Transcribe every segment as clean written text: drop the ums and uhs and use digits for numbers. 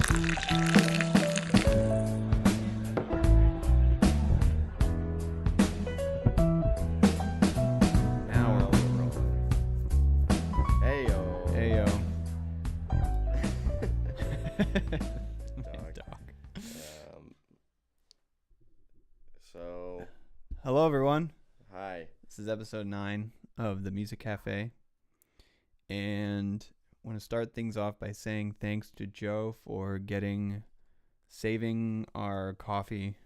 Now we're rolling. Heyo. Heyo. Dog. So, Hello, everyone. hi. This is episode 9 of the Music Cafe. And I want to start things off by saying thanks to Joe for saving our coffee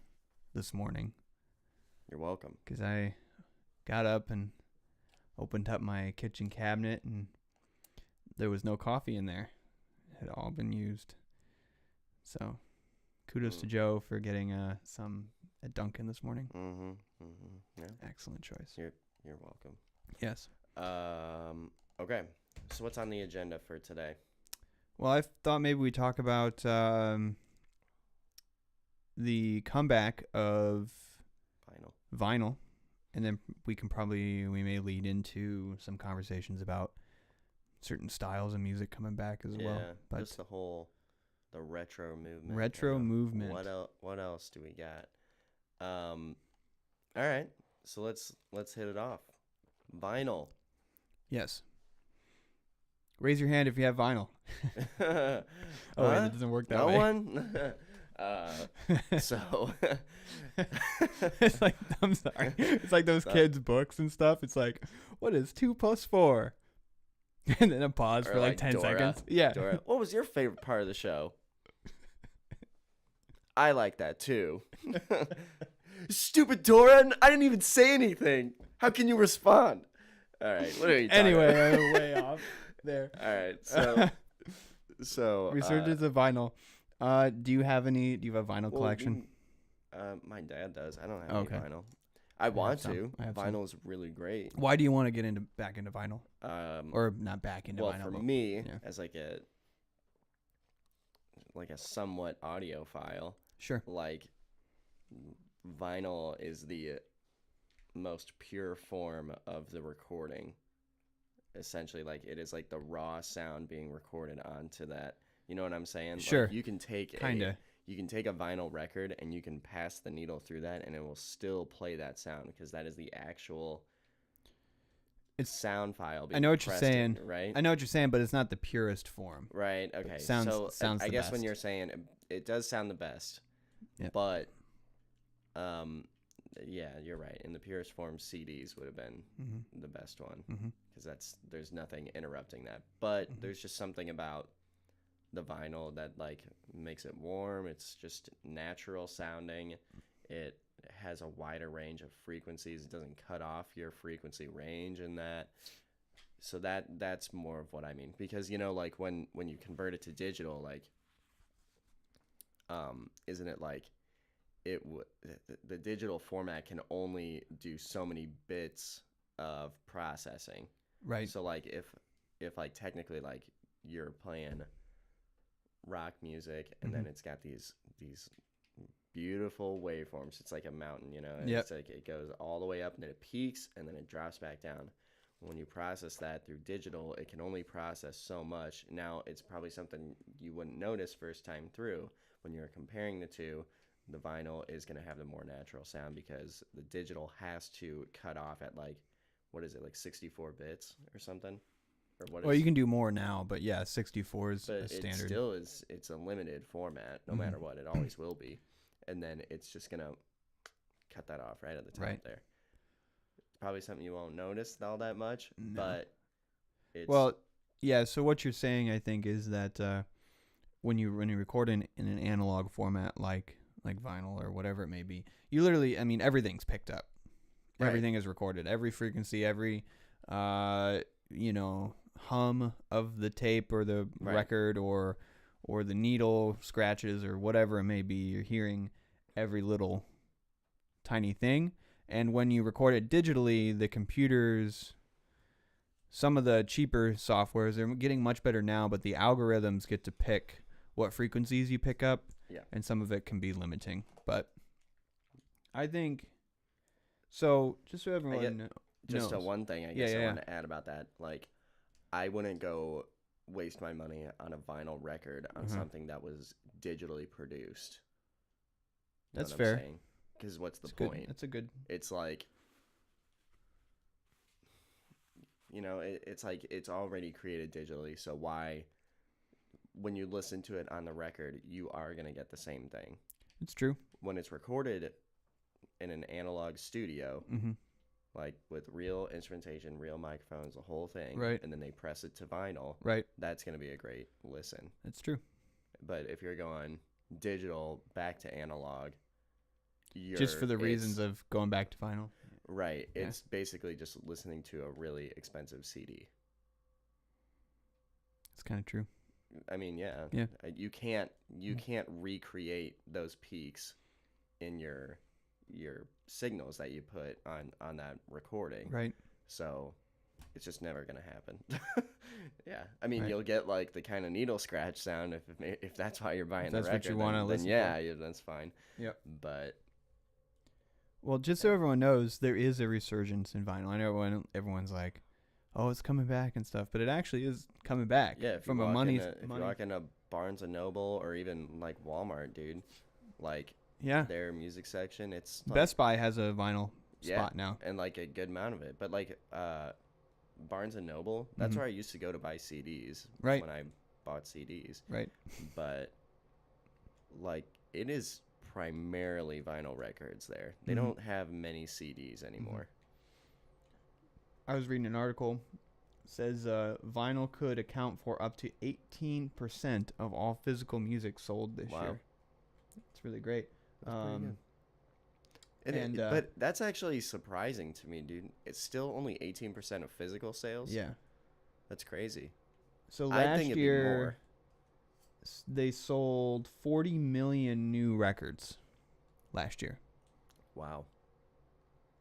this morning. You're welcome. Because I got up and opened up my kitchen cabinet and there was no coffee in there. It had all been used. So kudos to Joe for getting some at Dunkin' this morning. Yeah. Excellent choice. You're welcome. Yes. Okay. So what's on the agenda for today? Well, I thought maybe we talk about the comeback of vinyl, and then we may lead into some conversations about certain styles of music coming back as well. But just the retro movement. Movement. What else do we got? All right. So let's hit it off. Vinyl. Yes. Raise your hand if you have vinyl. Wait, it doesn't work that way. No one. So it's like, I'm sorry. It's like those kids' books and stuff. It's like, what is 2 + 4? And then a pause for like 10 Dora. seconds. Yeah. Dora. What was your favorite part of the show? I like that too. Stupid Dora! I didn't even say anything. How can you respond? All right. What are you talking Anyway, about? I'm way off there. All right. So Resurgence of vinyl. Do you have a vinyl collection? My dad does. I don't have Okay. any vinyl. I want to. I have Vinyl is really great. Why do you want to get back into vinyl? Or not back into vinyl? Well, for but me, yeah. as like a somewhat audiophile, Sure. like vinyl is the most pure form of the recording. Essentially, like it is like the raw sound being recorded onto that. You know what I'm saying? Sure. Like, you can take a vinyl record and you can pass the needle through that and it will still play that sound because that is the actual sound file being I know what you're saying, right? I know what you're saying, but it's not the purest form. Right. Okay. Sounds I the guess when best. you're saying it does sound the best. Yeah. But yeah, you're right. In the purest form, CDs would have been the best one because there's nothing interrupting that. But there's just something about the vinyl that like makes it warm. It's just natural sounding. It has a wider range of frequencies. It doesn't cut off your frequency range in that. So that's more of what I mean, because like when you convert it to digital, like isn't it like the digital format can only do so many bits of processing, Right. So like if like technically like you're playing rock music and then it's got these beautiful waveforms. It's like a mountain, It's like it goes all the way up and then it peaks and then it drops back down. When you process that through digital, it can only process so much. Now it's probably something you wouldn't notice first time through. When you're comparing the two, the vinyl is going to have the more natural sound because the digital has to cut off at like 64 bits or something. Well, you can do more now, but yeah, 64 is a standard. It's a limited format, no matter what. It always will be. And then it's just going to cut that off right at the top there. It's probably something you won't notice all that much, but it's... Well, yeah, so what you're saying, I think, is that when you record in an analog format like vinyl or whatever it may be, you literally, everything's picked up. Right. Everything is recorded. Every frequency, every... hum of the tape or the record or the needle scratches or whatever it may be, you're hearing every little tiny thing. And when you record it digitally, the computers, some of the cheaper softwares, they're getting much better now, but the algorithms get to pick what frequencies you pick up, and some of it can be limiting. But I think so. Just so everyone knows. One thing I guess I want to add about that, like I wouldn't go waste my money on a vinyl record on something that was digitally produced. You That's fair. Because what's the That's point? Good. That's a good. It's like, it's like it's already created digitally. So why, when you listen to it on the record, you are going to get the same thing. It's true. When it's recorded in an analog studio, like with real instrumentation, real microphones, the whole thing, right? And then they press it to vinyl, right? That's going to be a great listen. That's true. But if you're going digital back to analog, just for the reasons of going back to vinyl, right? Yeah. It's basically just listening to a really expensive CD. It's kind of true. I mean, yeah. You can't recreate those peaks in your signals that you put on that recording, right? So it's just never gonna happen. Yeah, I mean, you'll get like the kind of needle scratch sound if that's why you're buying the record. That's what you want to listen. Yeah, that's fine. Yep. But well, just so everyone knows, there is a resurgence in vinyl. I know everyone's like, "Oh, it's coming back and stuff," but it actually is coming back. Yeah, if you walk in a Barnes and Noble or even like Walmart, dude, like their music section, it's like, Best Buy has a vinyl spot now, and like a good amount of it. But like Barnes and Noble, that's where I used to go to buy CDs. Right. When I bought CDs. Right. But like it is primarily vinyl records there. They don't have many CDs anymore. I was reading an article. It says vinyl could account for up to 18% of all physical music sold this year. It's really great. That's pretty good. But that's actually surprising to me, dude. It's still only 18% of physical sales. Yeah. That's crazy. So last year, they sold 40 million new records last year. Wow.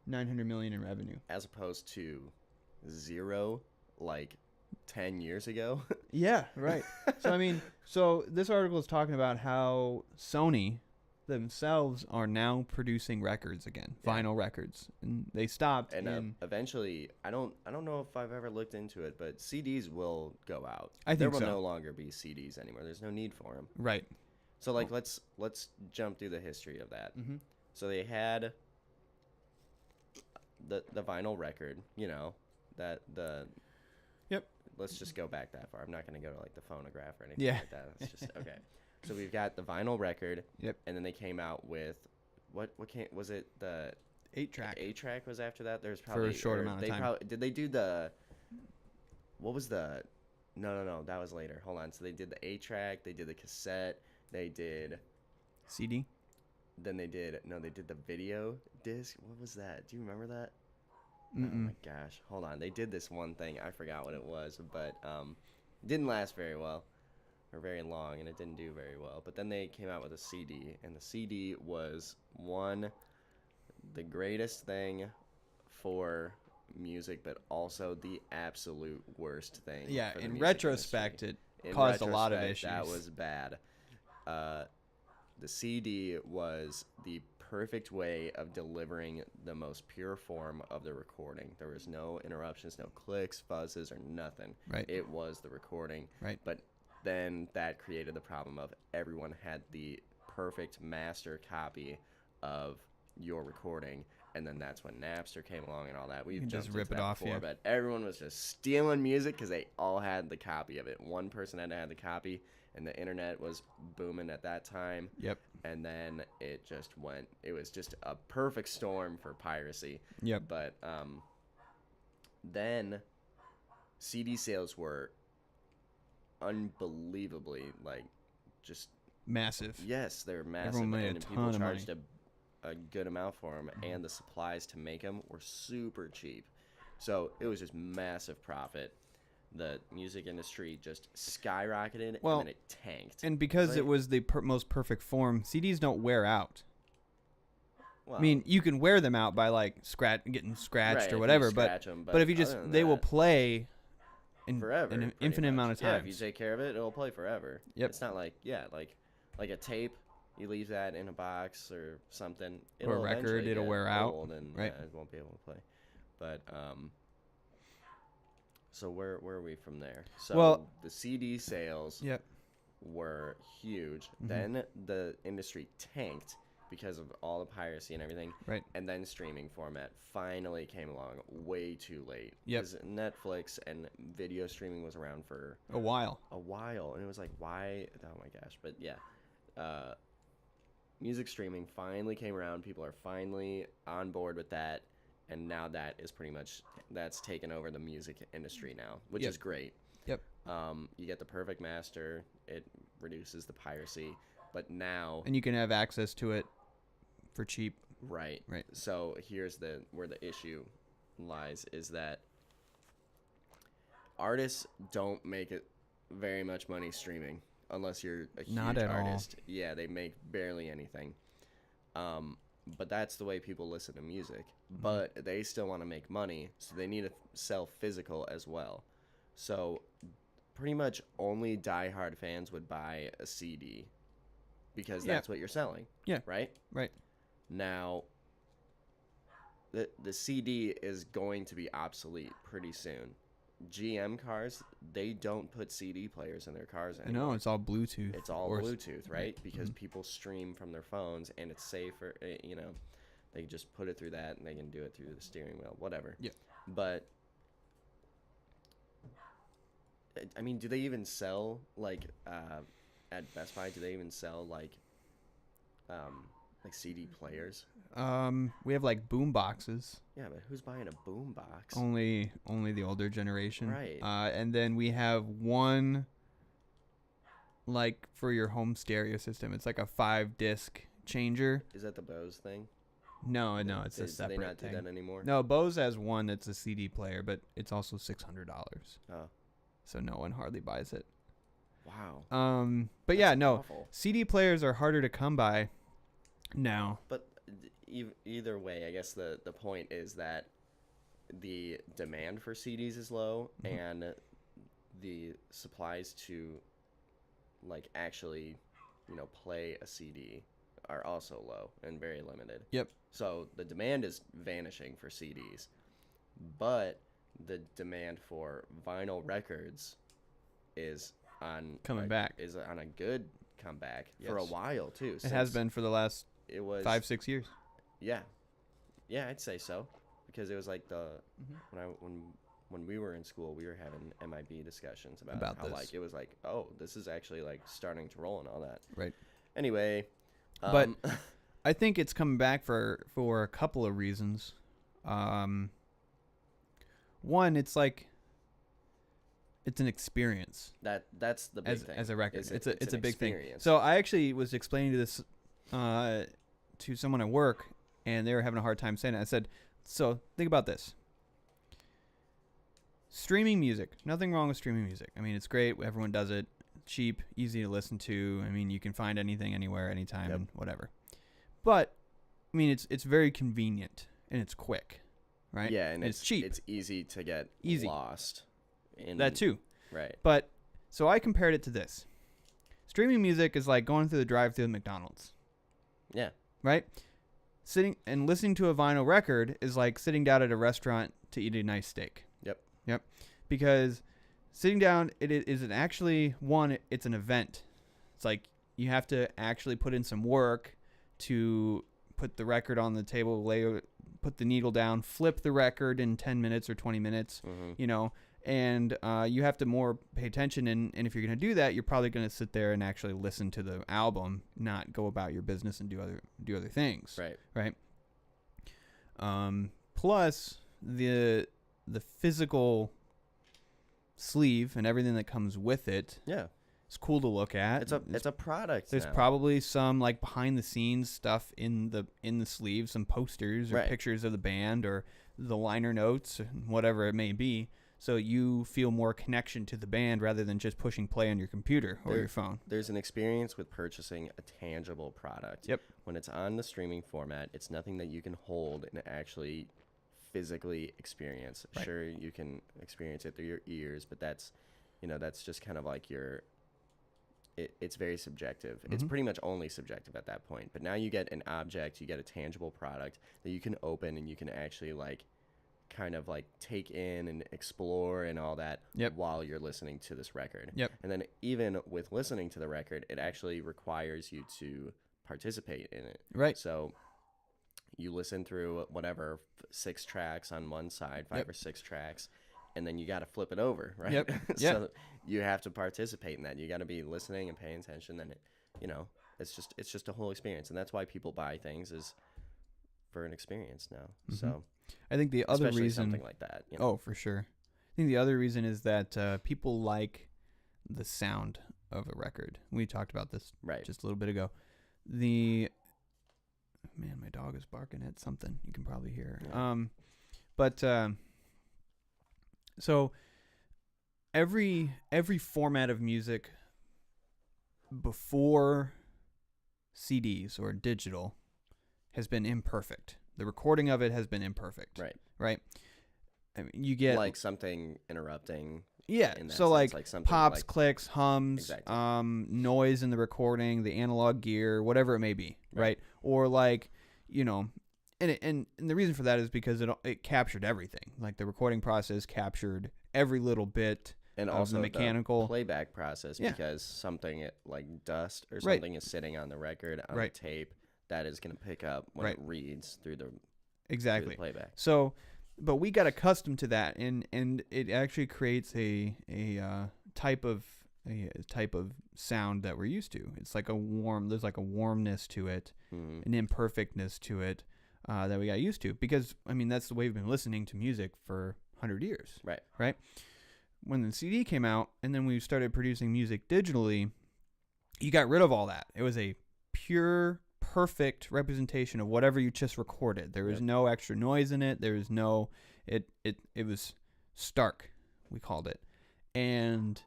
900 million in revenue. As opposed to 0 like 10 years ago. Yeah, right. So, I mean, this article is talking about how Sony themselves are now producing records again, vinyl records, and they stopped. And eventually, I don't know if I've ever looked into it, but CDs will go out. I think there will no longer be CDs anymore. There's no need for them. Right. So like, let's jump through the history of that. So they had the vinyl record, that the. Yep. Let's just go back that far. I'm not going to go to like the phonograph or anything like that. It's just okay. So we've got the vinyl record. Yep. And then they came out with was it the 8-track? 8-track was after that. There's probably for a short amount of time. Did they do the? What was the? No, that was later. Hold on. So they did the 8-track. They did the cassette. They did CD. Then they did the video disc. What was that? Do you remember that? Mm-mm. Oh my gosh. Hold on. They did this one thing. I forgot what it was, but it didn't last very well or very long, and it didn't do very well. But then they came out with a CD, and the CD was the greatest thing for music, but also the absolute worst thing. Yeah, in retrospect, it caused a lot of issues. That was bad. The CD was the perfect way of delivering the most pure form of the recording. There was no interruptions, no clicks, fuzzes, or nothing. Right. It was the recording. Right. But then that created the problem of everyone had the perfect master copy of your recording, and then that's when Napster came along and all that. We've just rip it off, before, but everyone was just stealing music because they all had the copy of it. One person had to have the copy, and the internet was booming at that time. Yep. And then it just went. It was just a perfect storm for piracy. Yep. But then CD sales were unbelievably just massive. Yes, they're massive. Everyone made and a ton people of charged money. A good amount for them, and the supplies to make them were super cheap. So it was just massive profit. The music industry just skyrocketed, and then it tanked. And because it was the most perfect form, CDs don't wear out. Well, I mean, you can wear them out by getting scratched or whatever, but if you just they will play forever, an infinite amount of time. Yeah, if you take care of it, it'll play forever. Yep. It's not like a tape. You leave that in a box or something. Or a record, it'll wear out, and right? It won't be able to play. But So where are we from there? So Well, the CD sales yep. were huge. Mhm. Then the industry tanked because of all the piracy and everything. Right. And then streaming format finally came along way too late. Yep. Because Netflix and video streaming was around for A while. And it was like, why? Oh my gosh. But yeah, music streaming finally came around. People are finally on board with that. And now that's taken over the music industry now, which is great. Yep. You get the perfect master. It reduces the piracy. But now... And you can have access to it for cheap. Right. Right. So here's where the issue lies, is that artists don't make it very much money streaming unless you're a huge Not at artist. all. Yeah, they make barely anything. But that's the way people listen to music. But they still want to make money, so they need to sell physical as well. So pretty much only diehard fans would buy a CD because that's what you're selling. Yeah. Right? Right. Now, the CD is going to be obsolete pretty soon. GM cars, they don't put CD players in their cars anymore. No, it's all Bluetooth. It's all Bluetooth, right? Because people stream from their phones, and it's safer. You know, they can just put it through that, and they can do it through the steering wheel, whatever. Yeah. But I mean, do they even sell like at Best Buy? Do they even sell like CD players? We have like boom boxes. Yeah, but who's buying a boom box? Only the older generation. Right. And then we have one like for your home stereo system. It's like a 5-disc changer. Is that the Bose thing? No, it's a separate thing. Do they not thing. do that anymore? No, Bose has one that's a CD player, but it's also $600. Oh. So no one hardly buys it. Wow. But That's yeah, no. awful. CD players are harder to come by now. But either way, I guess the point is that the demand for CDs is low, and the supplies to like actually, play a CD are also low and very limited. Yep. So the demand is vanishing for CDs, but the demand for vinyl records is on a good comeback for a while too. It has been for the last 5-6 years. Yeah, I'd say so, because it was like when we were in school, we were having MIB discussions about how this. like it was like, oh, this is actually like starting to roll and all that. Right. Anyway, but I think it's coming back for a couple of reasons. One, it's like it's an experience. That's the big thing. As a record, it's a big experience. thing. So I actually was explaining this to someone at work, and they were having a hard time saying it. I said, so think about this. Streaming music. Nothing wrong with streaming music. I mean, it's great. Everyone does it. Cheap, easy to listen to. I mean, you can find anything, anywhere, anytime, and whatever. But, I mean, it's very convenient, and it's quick, right? Yeah, and it's cheap. It's easy to get lost. That too. Right. But, so I compared it to this. Streaming music is like going through the drive-thru at McDonald's. Yeah. Right? Sitting and listening to a vinyl record is like sitting down at a restaurant to eat a nice steak. Yep. Because sitting down, it's an event. It's like you have to actually put in some work to put the record on the table, put the needle down, flip the record in 10 minutes or 20 minutes, and you have to more pay attention. And if you're going to do that, you're probably going to sit there and actually listen to the album, not go about your business and do other things. Right. Plus the physical sleeve and everything that comes with it. Yeah. It's cool to look at. It's a product. There's probably some like behind the scenes stuff in the sleeve, some posters or pictures of the band or the liner notes, whatever it may be. So you feel more connection to the band rather than just pushing play on your computer or your phone. There's an experience with purchasing a tangible product. Yep. When it's on the streaming format, it's nothing that you can hold and actually physically experience. Right. Sure, you can experience it through your ears, but that's just kind of like it's very subjective. It's pretty much only subjective at that point. But now you get an object, you get a tangible product that you can open and you can actually like kind of like take in and explore and all that Yep. while you're listening to this record. Yep. And then even with listening to the record, it actually requires you to participate in it. Right. So you listen through whatever 6 tracks on one side, 5 or 6 tracks, and then you got to flip it over, right? Yep. So you have to participate in that. You got to be listening and paying attention. Then it's just a whole experience, and that's why people buy things is for an experience now. Mm-hmm. So I think the other especially reason, something like that. Oh, for sure. I think the other reason is that people like the sound of a record. We talked about this just a little bit ago. Man, my dog is barking at something. You can probably hear. Yeah. So every format of music before CDs or digital has been imperfect. The recording of it has been imperfect. Right. I mean, you get like something interrupting. Yeah. In that So sense, like something pops, like, clicks, hums, exactly. Noise in the recording, the analog gear, whatever it may be. Right. Or like, and the reason for that is because it captured everything. Like the recording process captured every little bit and of also the mechanical playback process, because something like dust or Right. something is sitting on the record on Right. the tape that is going to pick up when Right. it reads through the Exactly. playback. So, but we got accustomed to that, and it actually creates a type of sound that we're used to. It's like there's like a warmness to it, an imperfectness to it that we got used to, because I mean that's the way we've been listening to music for 100 years. Right. When the CD came out, and then we started producing music digitally, you got rid of all that. It was a pure, perfect representation of whatever you just recorded. There was no extra noise in it. There was no it was stark, we called it. And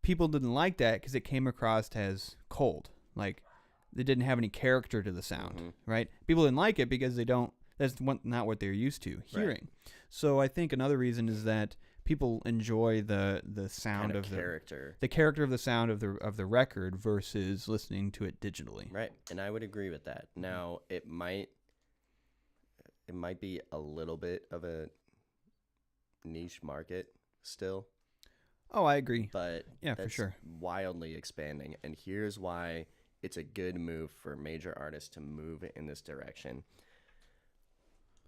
people didn't like that because it came across as cold. Like they didn't have any character to the sound, right? People didn't like it because that's not what they're used to hearing. Right. So I think another reason is that people enjoy the sound kind of the character of the sound of the record versus listening to it digitally. Right. And I would agree with that. Now, it might be a little bit of a niche market still. Oh, I agree. But yeah, for sure, wildly expanding. And here's why it's a good move for major artists to move in this direction.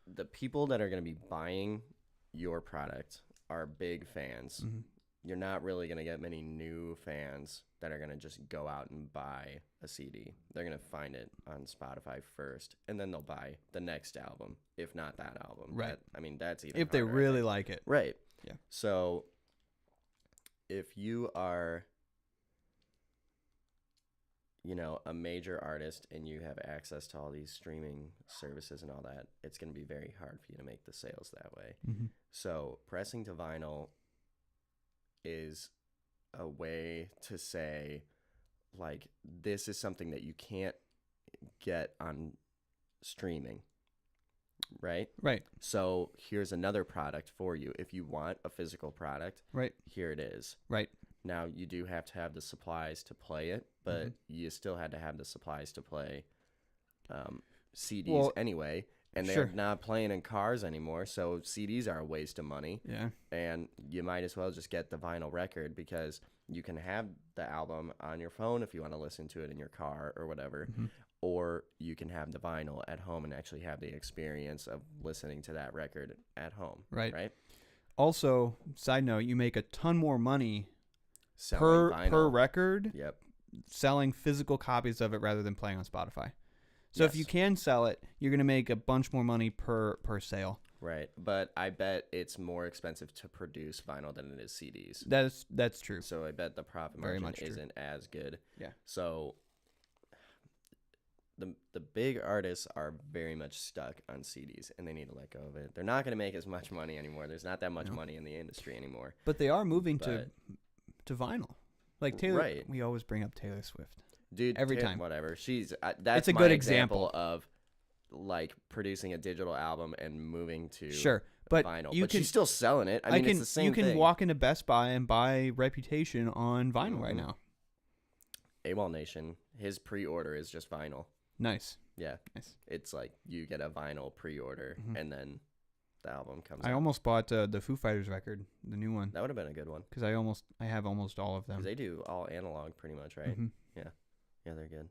The people that are going to be buying your product are big fans. You're not really going to get many new fans that are going to just go out and buy a CD. They're going to find it on Spotify first, and then they'll buy the next album, if not that album. Right. That's even if they harder, really like it. Right. Yeah. So if you are, a major artist and you have access to all these streaming services and all that, it's going to be very hard for you to make the sales that way. So pressing to vinyl is a way to say, like, this is something that you can't get on streaming, right? Right. So here's another product for you. If you want a physical product, here it is. Right. Now, you do have to have the supplies to play it, but you still had to have the supplies to play CDs anyway. And they're not playing in cars anymore, so CDs are a waste of money. Yeah. And you might as well just get the vinyl record, because you can have the album on your phone if you want to listen to it in your car or whatever, or you can have the vinyl at home and actually have the experience of listening to that record at home. Right. Also, side note, you make a ton more money per record. Yep. Selling physical copies of it rather than playing on Spotify. So if you can sell it, you're going to make a bunch more money per sale. Right. But I bet it's more expensive to produce vinyl than it is CDs. That's true. So I bet the profit margin isn't as good. Yeah. So the big artists are very much stuck on CDs, and they need to let go of it. They're not going to make as much money anymore. There's not that much money in the industry anymore. But they are moving to vinyl. Like Taylor, right. We always bring up Taylor Swift. Dude, every time. Whatever. That's it's a good example of like producing a digital album and moving to but vinyl. But she's still selling it. I mean, it's the same thing. You can walk into Best Buy and buy Reputation on vinyl right now. AWOL Nation, his pre-order is just vinyl. Nice. Yeah. Nice. It's like you get a vinyl pre-order and then the album comes I out. almost bought the Foo Fighters record, the new one. That would have been a good one. Because I have almost all of them. Because they do all analog pretty much, right? Mm-hmm. Yeah, they're good.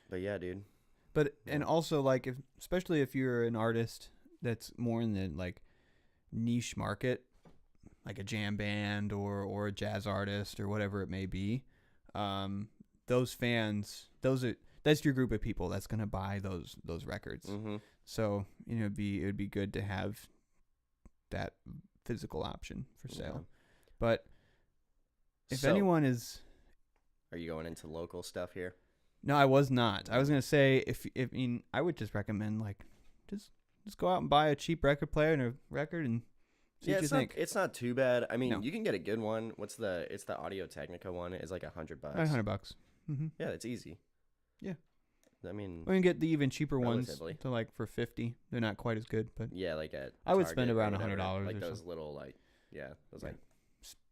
But yeah, dude. But and also like especially if you're an artist that's more in the like niche market, like a jam band or a jazz artist or whatever it may be, those fans, that's your group of people that's gonna buy those records. Mm-hmm. So it'd be good to have that physical option for sale. Yeah. But if anyone is, are you going into local stuff here? no, I was not. I was gonna say if I would just recommend like just go out and buy a cheap record player and a record and see what you think. It's not too bad. I mean, No. you can get a good one. It's the Audio Technica one. It's like $100. $100. Mm-hmm. Yeah, it's easy. Yeah. I mean, We can get the even cheaper ones relatively. to like for $50. They're not quite as good, but yeah, like at I would Target spend or around whatever, $100 like or those something. little those Yeah. like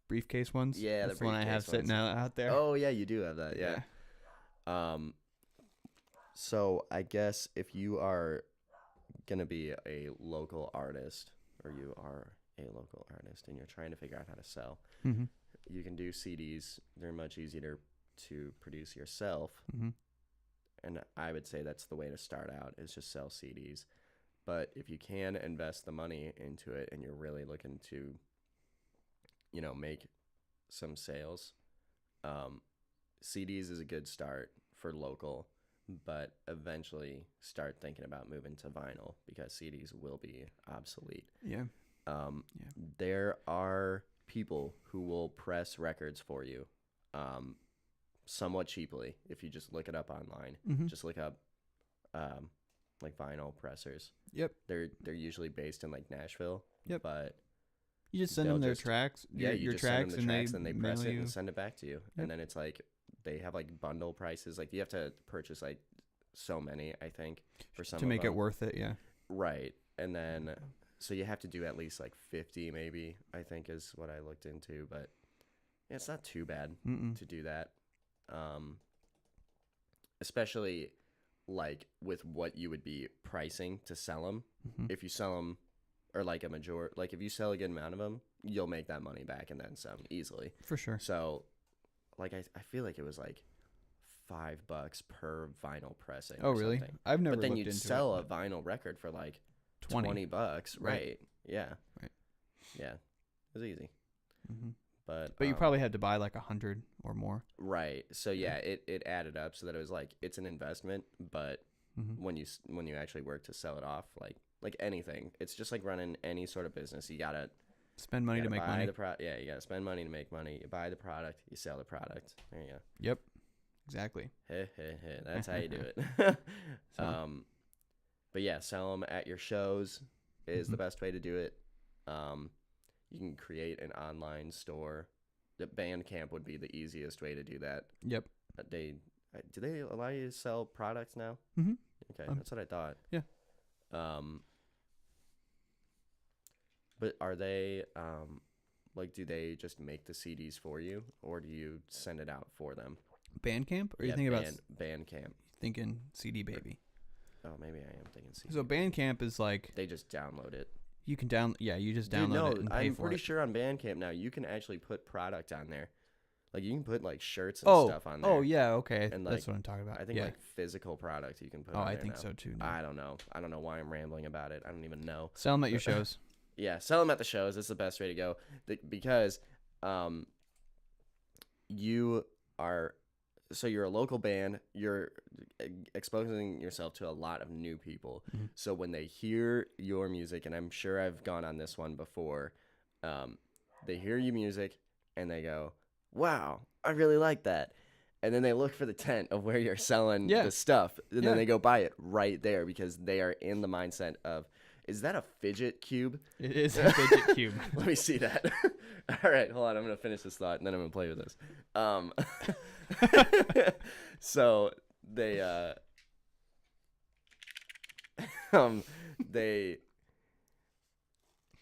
briefcase ones. Yeah, that's the the one I have briefcase sitting out there. Oh yeah, you do have that. Yeah. So I guess if you are gonna be a local artist, or you are a local artist, and you're trying to figure out how to sell, Mm-hmm. you can do CDs. They're much easier to produce yourself, Mm-hmm. and I would say that's the way to start out, is just sell CDs. But if you can invest the money into it, and you're really looking to, make some sales, CDs is a good start for local, but eventually start thinking about moving to vinyl, because CDs will be obsolete. Yeah. There are people who will press records for you, somewhat cheaply. If you just look it up online, Mm-hmm. just look up like vinyl pressers. Yep. They're usually based in like Nashville. Yep. But You just send they'll them their just- tracks. yeah, you your just tracks, send them the tracks, and they press mail it you. and send it back to you. Yep. And then it's like they have like bundle prices. Like you have to purchase like so many, I think, for some to of make it them. worth it. Yeah. Right. And then so you have to do at least like 50 maybe, I think is what I looked into, but yeah, it's not too bad Mm-mm. to do that. Especially like with what you would be pricing to sell them. Mm-hmm. If you sell them, or like if you sell a good amount of them, you'll make that money back and then some easily. For sure. So like I feel like it was like $5 per vinyl pressing. Oh, or really? something. I've never. But then looked you'd into sell it, a vinyl record for like $20. $20, Right. right? Yeah. Right. Yeah. It was easy. Mm-hmm. But you probably had to buy like 100 or more. right. So yeah, it added up so that it was like it's an investment, but Mm-hmm. when you actually work to sell it off, like anything, it's just like running any sort of business. You gotta Spend money to make money. Yeah, you gotta spend money to make money. You buy the product, you sell the product. There you go. Yep. Exactly. Hey, that's how you do it. So. But yeah, sell them at your shows is Mm-hmm. the best way to do it. You can create an online store. The Bandcamp would be the easiest way to do that. Yep. Do they allow you to sell products now? Mm-hmm. Okay, that's what I thought. Yeah. But are they like, do they just make the CDs for you, or do you send it out for them? Bandcamp? Or are you Yeah, thinking about Bandcamp? thinking CD Baby? Oh, maybe I am thinking CD. So Bandcamp is like They just download it. you can you just Dude, download it and pay I'm for pretty it. sure on Bandcamp now you can actually put product on there. Like you can put like shirts and stuff on there. Oh yeah, okay. And, That's like, what I'm talking about. I think yeah. like physical product you can put Oh, on I there think now. so too. I don't know. I don't know why I'm rambling about it. I don't even know. Sell them at your shows. Yeah, sell them at the shows. That's the best way to go. Because you're a local band. You're exposing yourself to a lot of new people. Mm-hmm. So when they hear your music, and I'm sure I've gone on this one before, they hear your music and they go, wow, I really like that. And then they look for the tent of where you're selling the stuff. And then they go buy it right there because they are in the mindset of, is that a fidget cube? It is a fidget cube. Let me see that. All right, hold on. I'm going to finish this thought, and then I'm going to play with this. So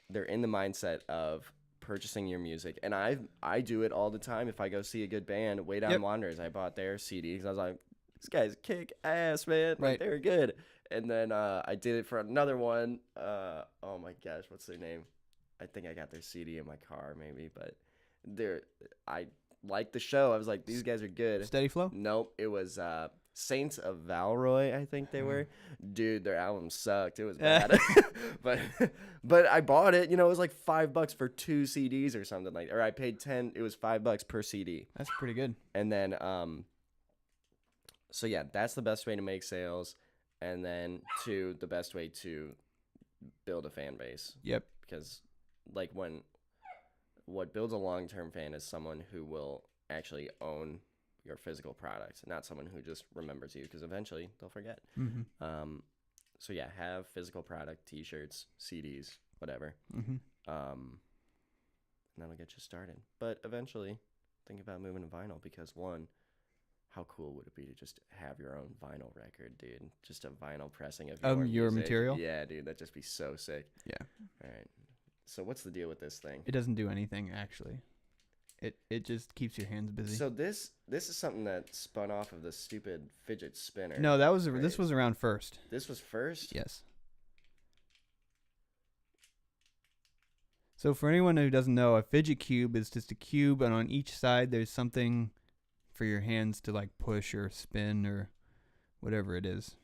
they're in the mindset of purchasing your music, and I do it all the time. If I go see a good band, Way Down Wanderers, I bought their CD because I was like, these guys kick ass, man. Like, Right. they're good. And then I did it for another one. Oh my gosh, what's their name? I think I got their CD in my car, maybe, but I liked the show. I was like, these guys are good. Steady Flow? Nope, it was Saints of Valroy, I think they were. Dude, their album sucked. It was bad. but I bought it. You know, it was like $5 for 2 CDs or something like that. Or I paid 10. It was $5 per CD. That's pretty good. And then so yeah, that's the best way to make sales. And then 2, the best way to build a fan base. Yep. Because like what builds a long-term fan is someone who will actually own your physical product, not someone who just remembers you, because eventually they'll forget. Mm-hmm. So yeah, have physical product, T-shirts, CDs, whatever. Mm-hmm. And that'll get you started. But eventually, think about moving to vinyl, because one, how cool would it be to just have your own vinyl record, dude? Just a vinyl pressing of your music. material? Yeah, dude, that'd just be so sick. Yeah. All right. So what's the deal with this thing? It doesn't do anything, actually. It just keeps your hands busy. So this is something that spun off of the stupid fidget spinner. No, this was around first. This was first? Yes. So for anyone who doesn't know, a fidget cube is just a cube, and on each side there's something for your hands to like push or spin or whatever it is.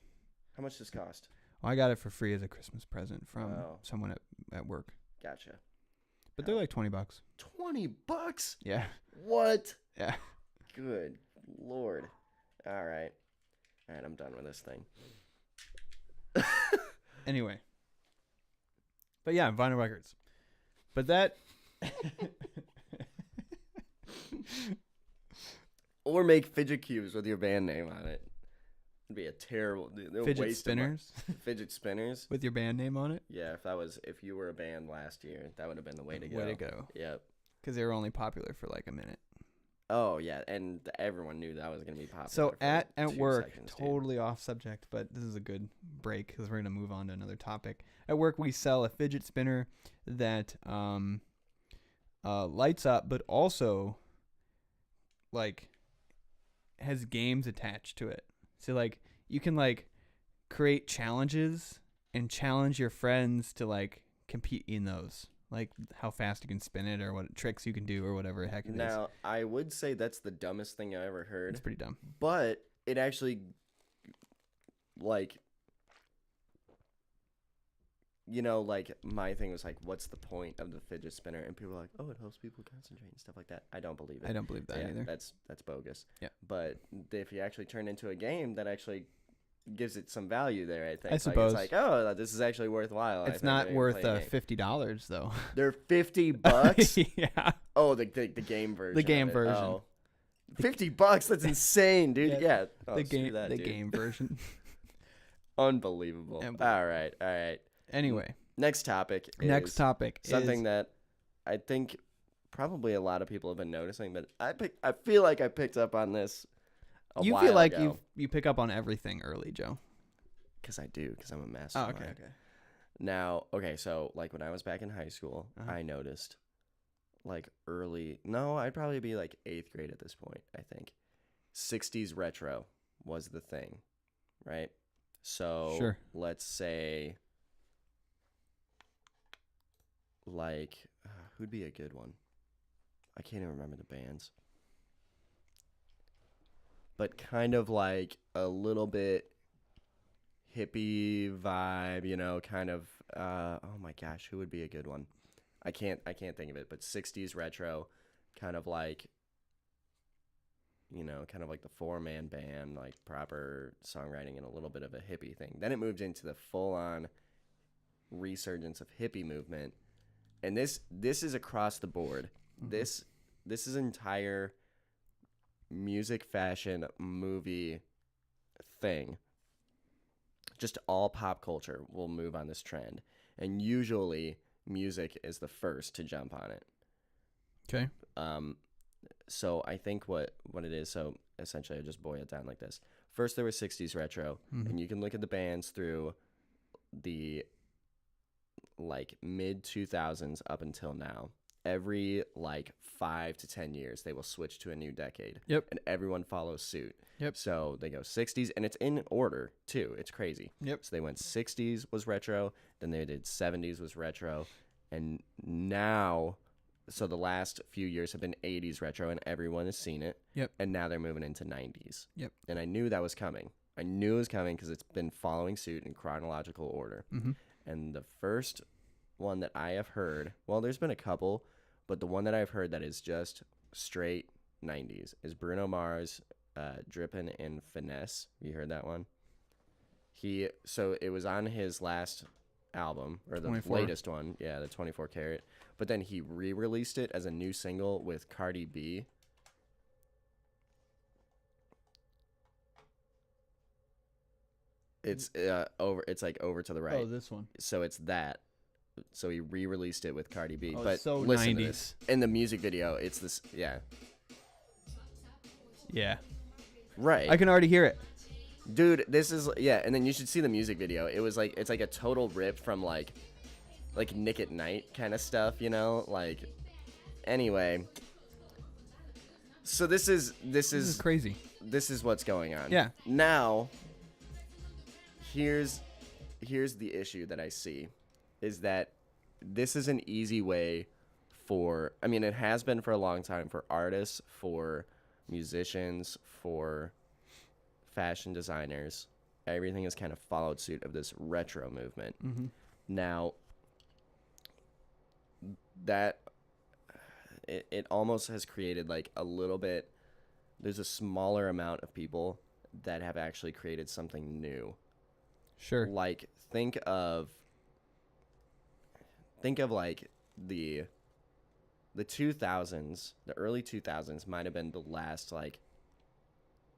How much does this cost? Well, I got it for free as a Christmas present from someone at work. Gotcha. But they're like $20. $20? Yeah. What? Yeah. Good Lord. All right, I'm done with this thing. Anyway. But yeah, vinyl records. But that... Or make fidget cubes with your band name on it. It'd be a terrible fidget spinners. Fidget spinners with your band name on it. Yeah, if you were a band last year, that would have been the way to go. Way to go. Yep. Because they were only popular for like a minute. Oh yeah, and everyone knew that was gonna be popular. So at work, seconds, totally off subject, but this is a good break because we're gonna move on to another topic. At work, we sell a fidget spinner that lights up, but also like has games attached to it. So like you can like create challenges and challenge your friends to like compete in those, like how fast you can spin it or what tricks you can do or whatever the heck it is. Now I would say that's the dumbest thing I ever heard. It's pretty dumb, but it actually, like, you know, like my thing was like, what's the point of the fidget spinner? And people are like, oh, it helps people concentrate and stuff like that. I don't believe it. I don't believe that either. That's bogus. Yeah. But if you actually turn into a game, that actually gives it some value there, I think. I suppose. Like, it's like, oh, this is actually worthwhile. It's not worth $50 though. They're $50. Yeah. Oh, the game version. The game version. Oh. $50. That's insane, dude. Yeah. Oh, the game version. Unbelievable. All right. Anyway, next topic is something that I think probably a lot of people have been noticing, but I feel like I picked up on this a while feel like ago. you pick up on everything early, Joe. Because I do, because I'm a master. Oh, okay. Now, so like when I was back in high school, I noticed like I'd probably be like 8th grade at this point, I think. 60s retro was the thing, right? So sure. Let's say like who'd be a good one? I can't even remember the bands. But kind of like a little bit hippie vibe, you know, kind of oh my gosh, who would be a good one? I can't think of it, but 60s retro, kind of like, you know, kind of like the 4-man band, like proper songwriting and a little bit of a hippie thing. Then it moved into the full-on resurgence of hippie movement. And this is across the board. Mm-hmm. This is entire music, fashion, movie thing. Just all pop culture will move on this trend. And usually music is the first to jump on it. Okay. So I think what it is, so essentially I just boil it down like this. First there was 60s retro, and you can look at the bands through the like mid 2000s up until now, every like 5 to 10 years they will switch to a new decade. Yep. And everyone follows suit. Yep. So they go 60s, and it's in order too. It's crazy. Yep. So they went 60s was retro, then they did 70s was retro, and now, so the last few years have been 80s retro, and everyone has seen it. Yep. And now they're moving into 90s. Yep. And I knew that was coming. I knew it was coming because it's been following suit in chronological order. Mm-hmm. And the first one that I have heard, well, there's been a couple, but the one that I've heard that is just straight 90s is Bruno Mars, Drippin' in Finesse. You heard that one? So it was on his last album, or the 24. latest one, yeah, the 24 Karat. But then he re-released it as a new single with Cardi B. It's over. It's like over to the right. Oh, this one. So it's that. So he re-released it with Cardi B. Oh, but so listen 90s. to this. In the music video, it's this. Yeah. Yeah. Right. I can already hear it. Dude, this is, yeah, and then you should see the music video. It was like, it's like a total rip from like Nick at Night kind of stuff, you know? Like, anyway. So this is crazy. This is what's going on. Yeah. Now, here's the issue that I see, is that this is an easy way for, I mean, it has been for a long time, for artists, for musicians, for fashion designers. Everything has kind of followed suit of this retro movement. Mm-hmm. Now, that it almost has created like a little bit, there's a smaller amount of people that have actually created something new. Sure. Like, think of like the 2000s, the early 2000s might have been the last, like,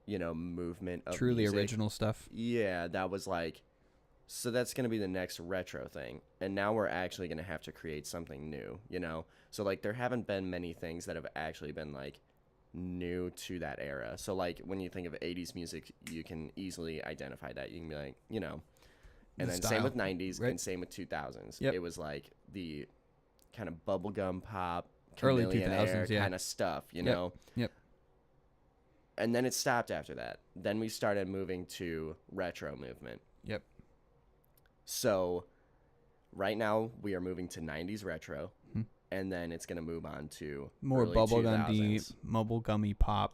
you know, movement of truly music. Original stuff. Yeah, that was like, so that's going to be the next retro thing. And now we're actually going to have to create something new, you know? So, like, there haven't been many things that have actually been, like, new to that era. So, like, when you think of 80s music, you can easily identify that. You can be like, you know. And then same with 90s, right? And same with 2000s. Yep. It was, like, the kind of bubblegum pop, early 2000s, yeah, kind of stuff, you know? Yep. And then it stopped after that. Then we started moving to retro movement. Yep. So right now we are moving to 90s retro, and then it's going to move on to more bubblegummy pop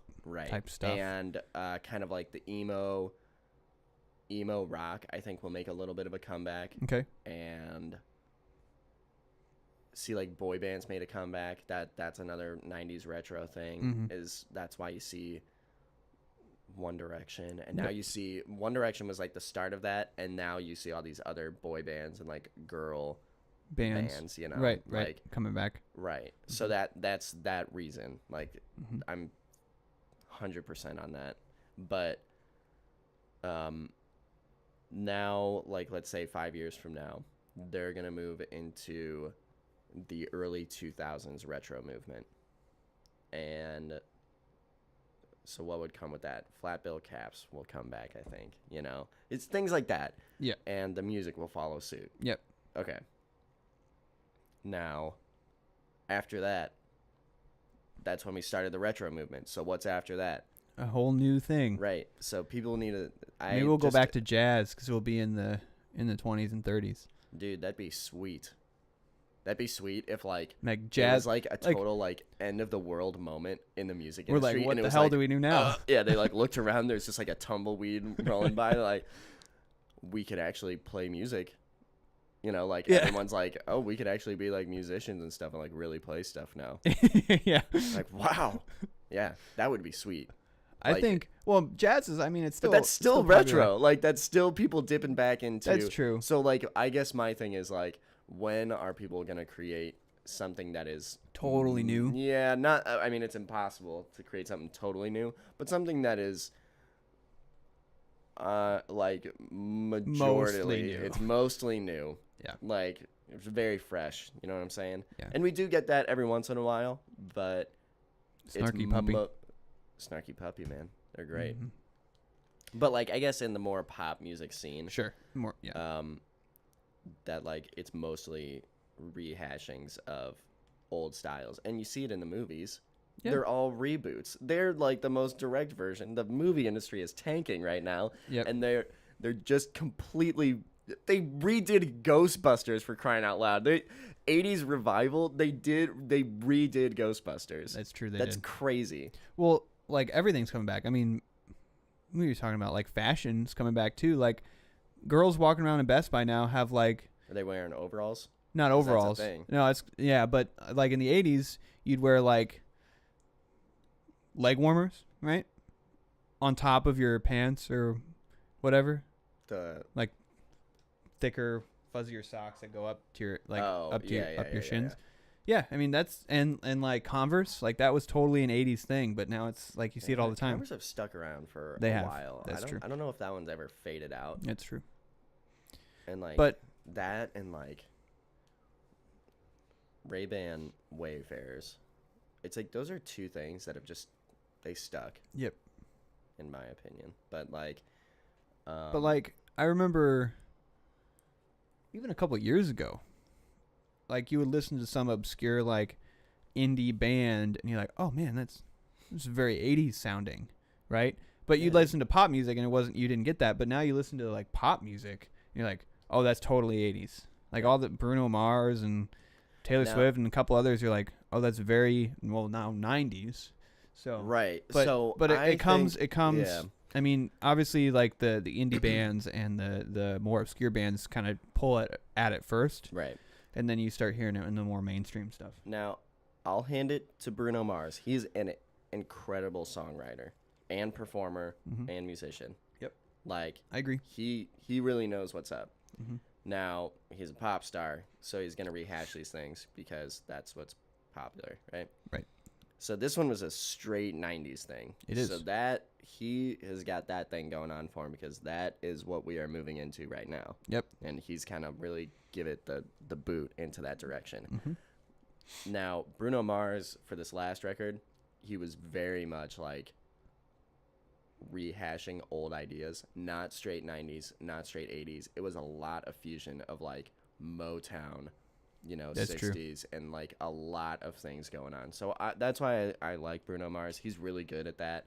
type stuff. And kind of like the emo rock, I think will make a little bit of a comeback. Okay. And see, like, boy bands made a comeback. That's another 90s retro thing. That's why you see One Direction, and now you see One Direction was like the start of that, and now you see all these other boy bands and like girl bands, you know, right, like, coming back, right. So that's that reason. Like, I'm 100% on that, but now, like, let's say 5 years from now, they're gonna move into the early 2000s retro movement, and so what would come with that? Flat bill caps will come back, I think. You know? It's things like that. Yeah. And the music will follow suit. Yep. Okay. Now, after that, that's when we started the retro movement. So what's after that? A whole new thing. Right. So people need to... Maybe we'll go back to jazz because we'll be in the 20s and 30s. Dude, that'd be sweet. That'd be sweet if, like jazz, it was, like, a total, like, end-of-the-world moment in the music industry. We're like, what the hell do we do now? Yeah, they, like, looked around. There's just, like, a tumbleweed rolling by. They're like, we could actually play music. You know, like, everyone's like, oh, we could actually be, like, musicians and stuff and, like, really play stuff now. Yeah. Like, wow. Yeah, that would be sweet. I think, well, jazz is, I mean, it's still... But that's still retro. Like, that's still people dipping back into... That's true. So, like, I guess my thing is, like, when are people going to create something that is totally new? Yeah, not, I mean, it's impossible to create something totally new, but something that is like majority, it's mostly new. Yeah. Like, it's very fresh, you know what I'm saying? Yeah. And we do get that every once in a while, but Snarky Puppy. Snarky Puppy, man. They're great. But, like, I guess in the more pop music scene. Sure. More, yeah. That, like, it's mostly rehashings of old styles, and you see it in the movies. Yeah. They're all reboots. They're like the most direct version. The movie industry is tanking right now, and they're just completely. They redid Ghostbusters, for crying out loud. 80s revival. They redid Ghostbusters. That's true. That's crazy. Well, like everything's coming back. I mean, we were talking about like fashion's coming back too. Like girls walking around in Best Buy now have like. Are they wearing overalls? Not overalls. That's a thing. No, it's but like in the 80s, you'd wear like leg warmers, right? On top of your pants or whatever. Like thicker, fuzzier socks that go up to your up your shins. Yeah, I mean that's and like Converse, like that was totally an 80s thing, but now it's like you see it all the time. Converse have stuck around for a while. That's true. I don't know if that one's ever faded out. That's true. And like that and like Ray-Ban Wayfarers. It's like those are two things that have just they stuck. Yep. In my opinion. But like I remember even a couple of years ago, like you would listen to some obscure like indie band and you're like, oh man, this is very 80s sounding, right? But you'd listen to pop music and you didn't get that. But now you listen to like pop music and you're like, oh, that's totally 80s. Like all the Bruno Mars and Taylor Swift and a couple others, you're like, oh, that's very now 90s. So right. But it comes. Yeah. I mean, obviously, like the indie bands and the more obscure bands kind of pull at it first, right? And then you start hearing it in the more mainstream stuff. Now, I'll hand it to Bruno Mars. He's an incredible songwriter and performer and musician. Yep. Like I agree. He really knows what's up. Mm-hmm. Now he's a pop star, so he's gonna rehash these things because that's what's popular, right? Right. So this one was a straight 90s thing. It is. So that he has got that thing going on for him because that is what we are moving into right now. Yep. And he's kind of really give it the boot into that direction. Mm-hmm. Now, Bruno Mars, for this last record, he was very much like rehashing old ideas, not straight 90s, not straight 80s. It was a lot of fusion of like Motown, that's 60s true. and like a lot of things going on. So that's why I like Bruno Mars. He's really good at that,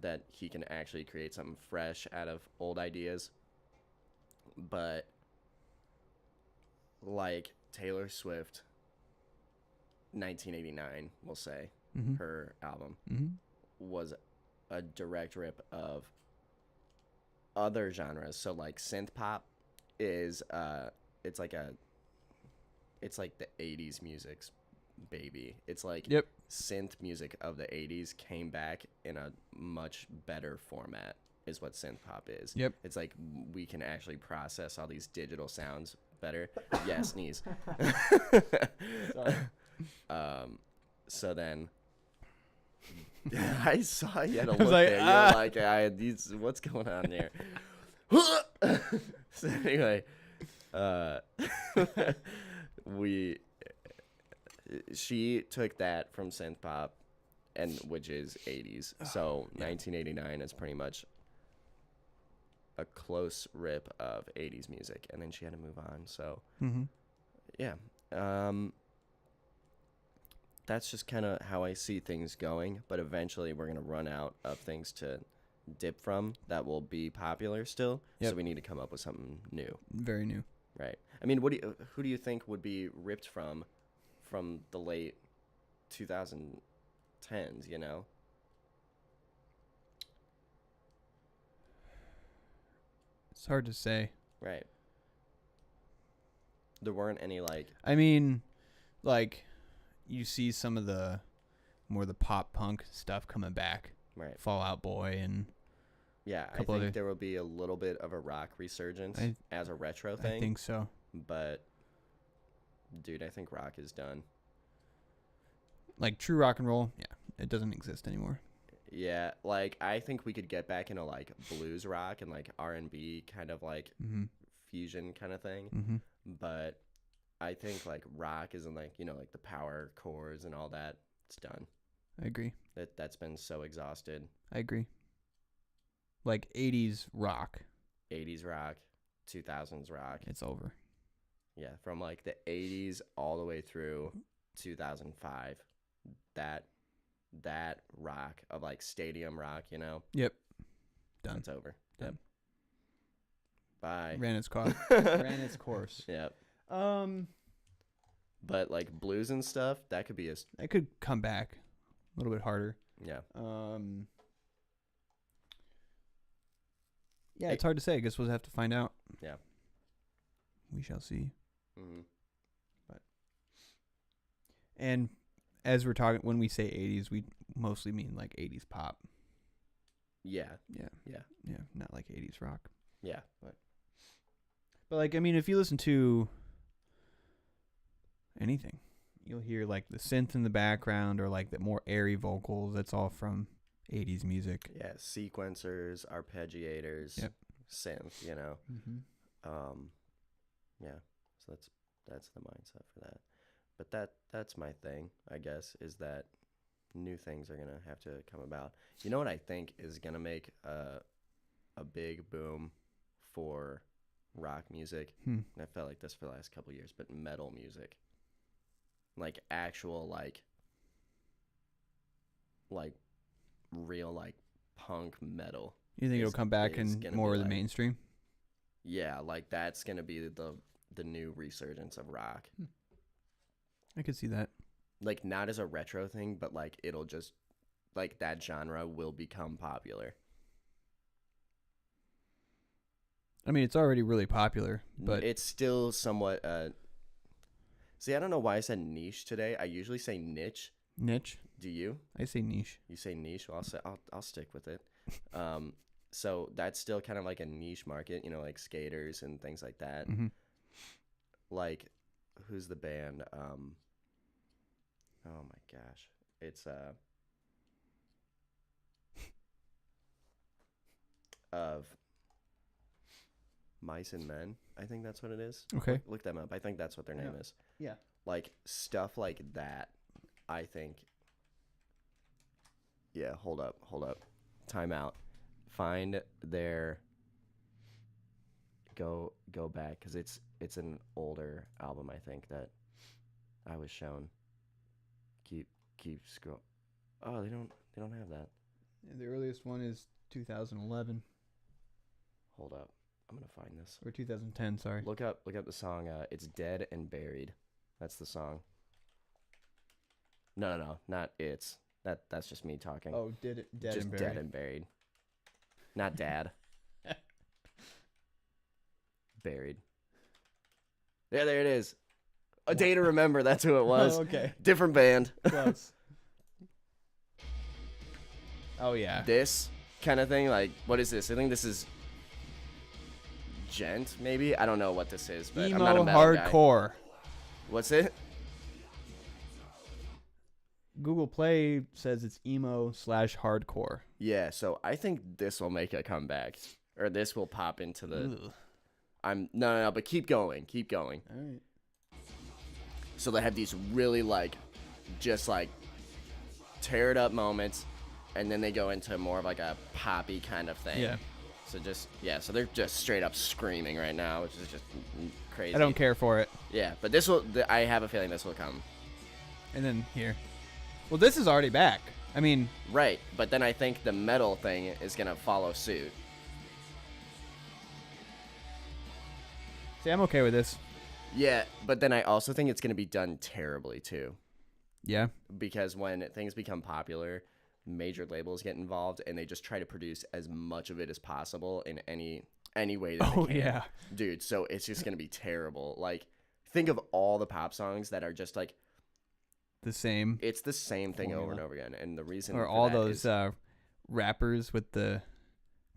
that he can actually create something fresh out of old ideas. But like Taylor Swift, 1989, we'll say, her album was a direct rip of other genres. So like synth pop is it's like the 80s music's baby. It's like synth music of the 80s came back in a much better format is what synth pop is. Yep. It's like we can actually process all these digital sounds better. Yeah, sneeze. Sorry. So then I saw you had a look like, there. You're like, what's going on there? So anyway, she took that from synth pop, and which is 80s. So 1989 is pretty much a close rip of 80s music, and then she had to move on. So yeah, that's just kind of how I see things going. But eventually, we're gonna run out of things to dip from that will be popular still. So we need to come up with something new. Very new. Right. I mean, who do you think would be ripped from the late 2010s, It's hard to say. Right. There weren't any I mean, like you see some of the pop punk stuff coming back. Right. Fall Out Boy and yeah, I think there will be a little bit of a rock resurgence as a retro thing. I think so. But dude, I think rock is done. Like true rock and roll, yeah, it doesn't exist anymore. Yeah, like I think we could get back into like blues rock and like R&B kind of like fusion kind of thing. But I think like rock isn't like, like the power chords and all that. It's done. I agree. That's been so exhausted. I agree. Like 80s rock. 80s rock, 2000s rock. It's over. Yeah, from like the 80s all the way through 2005, that rock of like stadium rock, you know. Yep. Done. It's over. Done. Bye. Ran its course. Ran its course. Yep. But like blues and stuff, that could be it could come back a little bit harder. Yeah. Yeah, it's hard to say. I guess we'll have to find out. Yeah. We shall see. Mm-hmm. And as we're talking, when we say 80s, we mostly mean like 80s pop. Yeah. Yeah. Yeah. Yeah. Not like 80s rock. Yeah. But like, I mean, if you listen to anything, you'll hear like the synth in the background or like the more airy vocals. That's all from 80s music. Yeah. Sequencers, arpeggiators, yep. synth, you know. Mm-hmm. Yeah. So that's the mindset for that. But that's my thing, I guess, is that new things are going to have to come about. You know what I think is going to make a big boom for rock music? And I felt like this for the last couple of years, but metal music. Like actual like real like punk metal. You think it'll come back in more of the mainstream? Yeah, like that's going to be the new resurgence of rock. I could see that. Like, not as a retro thing, but, like, it'll just, like, that genre will become popular. I mean, it's already really popular, but... It's still somewhat, See, I don't know why I said niche today. I usually say niche. Niche? Do you? I say niche. You say niche? Well, I'll stick with it. So that's still kind of like a niche market, you know, like skaters and things like that. Mm-hmm. Like... Who's the band? Oh my gosh. It's of Mice and Men. I think that's what it is. Okay. Look them up. I think that's what their name is. Yeah. Like stuff like that, I think. Yeah, hold up. Time out. Find their go back, because it's an older album, I think, that I was shown. Keep scroll. Oh, they don't have that. Yeah, the earliest one is 2011. Hold up, I'm gonna find this. Or 2010, sorry. Look up the song. It's Dead and Buried. That's the song. No, not it's. That's just me talking. Oh, Dead just and Buried. Dead and Buried. Not Dad. Buried. Yeah, there it is. A Day to Remember. That's who it was. Oh, okay. Different band. Close. Oh, yeah. This kind of thing. Like, what is this? I think this is Gent, maybe? I don't know what this is, but Emo I'm not a metal hardcore. Guy. What's it? Google Play says it's emo/hardcore. Yeah, so I think this will make a comeback. Or this will pop into the... Ugh. No, but keep going. All right. So they have these really just tear it up moments, and then they go into more of like a poppy kind of thing. Yeah. So they're just straight up screaming right now, which is just crazy. I don't care for it. Yeah, but I have a feeling this will come. And then here. Well, this is already back. I mean. Right, but then I think the metal thing is going to follow suit. See, I'm okay with this. Yeah, but then I also think it's going to be done terribly, too. Yeah. Because when things become popular, major labels get involved, and they just try to produce as much of it as possible in any way that they can. Yeah. Dude, so it's just going to be terrible. Like, think of all the pop songs that are just, like... The same. It's the same thing over and over again, and the reason or for all that those is, rappers with the...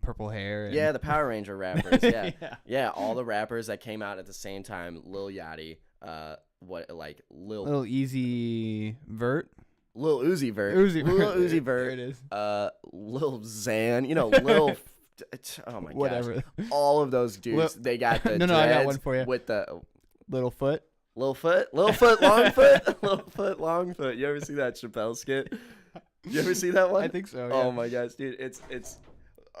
purple hair. Yeah, the Power Ranger rappers. Yeah. Yeah, all the rappers that came out at the same time. Lil Yachty, Lil Uzi Vert. Lil Uzi Vert. Lil Uzi Vert. There it is. Lil Xan. You know, Lil. Oh my gosh. Whatever. All of those dudes. They got the no, I got one for you. With the Little Foot, Long Foot, Little Foot, Long Foot. You ever see that Chappelle skit? You ever see that one? I think so. Yeah. Oh my gosh, dude, it's.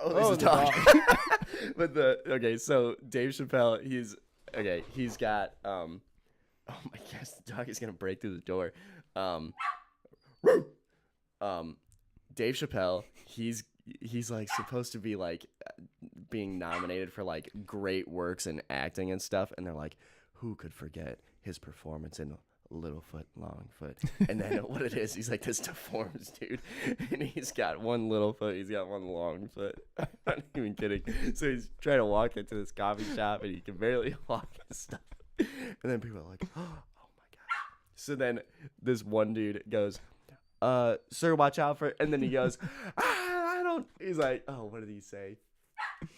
Oh, there's a dog. But so Dave Chappelle, he's got Oh my gosh, the dog is gonna break through the door. Dave Chappelle, he's like supposed to be like being nominated for like great works in acting and stuff, and they're like, who could forget his performance in Littlefoot, Longfoot? And then what it is, he's like this deformed dude, and he's got one little foot, he's got one long foot. I'm not even kidding. So he's trying to walk into this coffee shop, and he can barely walk and stuff. And then people are like, oh my gosh. So then this one dude goes, sir, watch out for, and then he goes, I don't, he's like, oh, what did he say?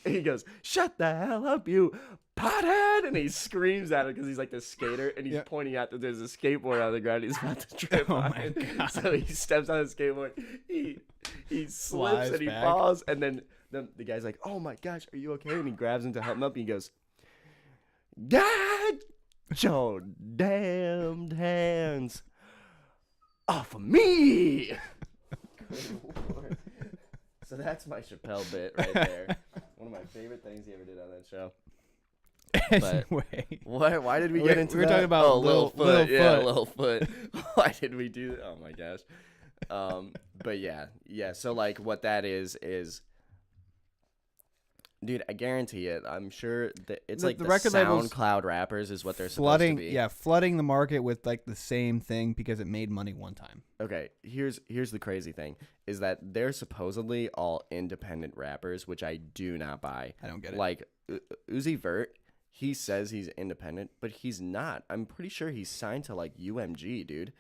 And he goes, shut the hell up, you pothead. And he screams at him because he's like the skater, and he's pointing out that there's a skateboard on the ground he's about to trip on it. So he steps on the skateboard, he slips and he falls, and then the guy's like, oh my gosh, are you okay? And he grabs him to help him up, and he goes, God, your damned hands off of me. So that's my Chappelle bit right there. One of my favorite things he ever did on that show. But why did we get into that? We're talking about little foot. Yeah, little foot. Why did we do that? Oh my gosh. But yeah. So like what that is, dude, I guarantee it. I'm sure that it's like the record SoundCloud rappers is what they're supposed to be. Yeah, flooding the market with like the same thing because it made money one time. Okay, here's the crazy thing is that they're supposedly all independent rappers, which I do not buy. I don't get it. Like Uzi Vert, he says he's independent, but he's not. I'm pretty sure he's signed to like UMG, dude.